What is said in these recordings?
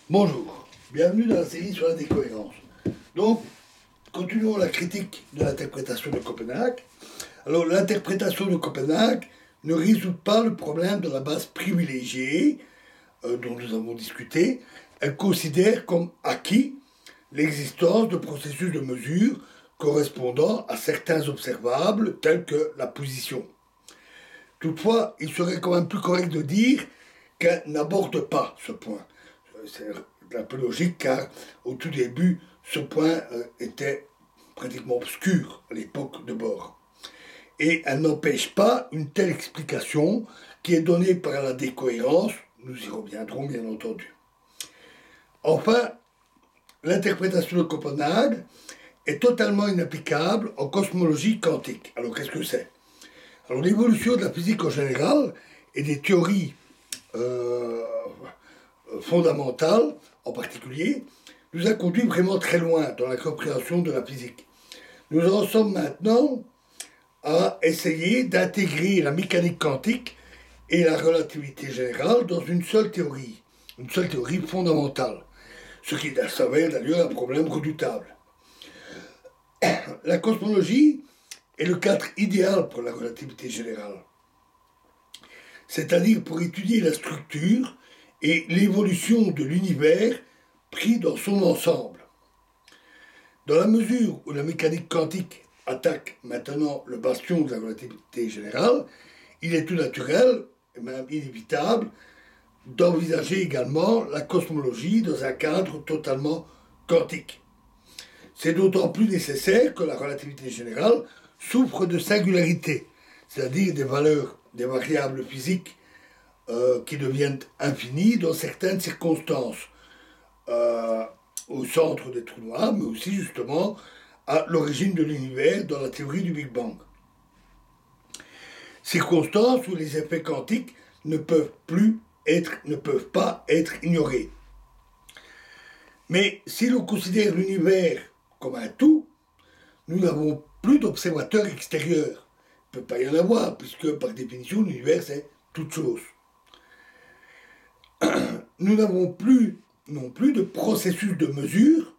Bonjour, bienvenue dans la série sur la décohérence. Donc, continuons la critique de l'interprétation de Copenhague. Alors, l'interprétation de Copenhague ne résout pas le problème de la base privilégiée dont nous avons discuté. Elle considère comme acquis l'existence de processus de mesure correspondant à certains observables tels que la position. Toutefois, il serait quand même plus correct de dire qu'elle n'aborde pas ce point. C'est un peu logique car au tout début, ce point était pratiquement obscur à l'époque de Bohr. Et elle n'empêche pas une telle explication qui est donnée par la décohérence, nous y reviendrons bien entendu. Enfin, l'interprétation de Copenhague est totalement inapplicable en cosmologie quantique. Alors qu'est-ce que c'est? Alors l'évolution de la physique en général et des théories fondamentale, en particulier, nous a conduit vraiment très loin dans la compréhension de la physique. Nous en sommes maintenant à essayer d'intégrer la mécanique quantique et la relativité générale dans une seule théorie fondamentale, ce qui s'avère d'ailleurs un problème redoutable. La cosmologie est le cadre idéal pour la relativité générale, c'est-à-dire pour étudier la structure et l'évolution de l'univers pris dans son ensemble. Dans la mesure où la mécanique quantique attaque maintenant le bastion de la relativité générale, il est tout naturel, et même inévitable, d'envisager également la cosmologie dans un cadre totalement quantique. C'est d'autant plus nécessaire que la relativité générale souffre de singularité, c'est-à-dire des variables physiques qui deviennent infinies dans certaines circonstances, au centre des trous noirs, mais aussi justement à l'origine de l'univers dans la théorie du Big Bang. Circonstances où les effets quantiques ne peuvent pas être ignorés. Mais si l'on considère l'univers comme un tout, nous n'avons plus d'observateurs extérieurs. Il ne peut pas y en avoir, puisque par définition l'univers c'est toute chose. Nous n'avons plus non plus de processus de mesure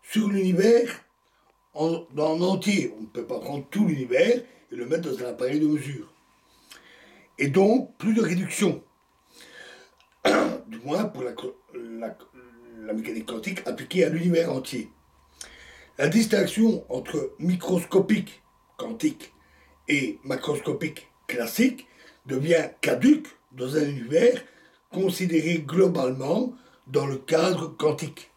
sur l'univers en entier. On ne peut pas prendre tout l'univers et le mettre dans un appareil de mesure. Et donc, plus de réduction. Du moins pour la mécanique quantique appliquée à l'univers entier. La distinction entre microscopique quantique et macroscopique classique devient caduque dans un univers considéré globalement dans le cadre quantique.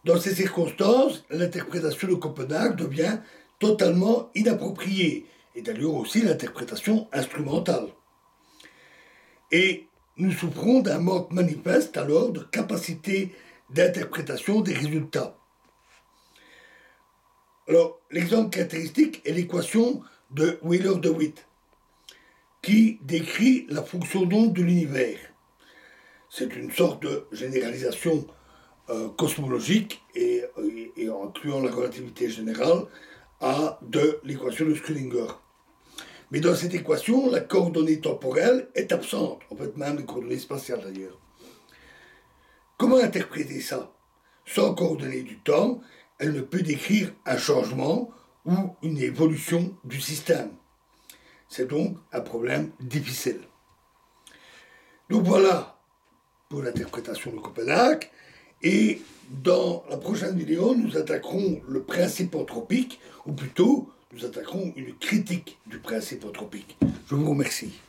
Dans ces circonstances, l'interprétation de Copenhague devient totalement inappropriée, et d'ailleurs aussi l'interprétation instrumentale. Et nous souffrons d'un manque manifeste alors de capacité d'interprétation des résultats. Alors, l'exemple caractéristique est l'équation de Wheeler-DeWitt, qui décrit la fonction d'onde de l'univers. C'est une sorte de généralisation cosmologique et incluant la relativité générale de l'équation de Schrödinger. Mais dans cette équation, la coordonnée temporelle est absente, en fait même les coordonnées spatiales d'ailleurs. Comment interpréter ça? Sans coordonnées du temps, elle ne peut décrire un changement ou une évolution du système. C'est donc un problème difficile. Donc voilà pour l'interprétation de Copenhague. Et dans la prochaine vidéo, nous attaquerons le principe anthropique, ou plutôt, nous attaquerons une critique du principe anthropique. Je vous remercie.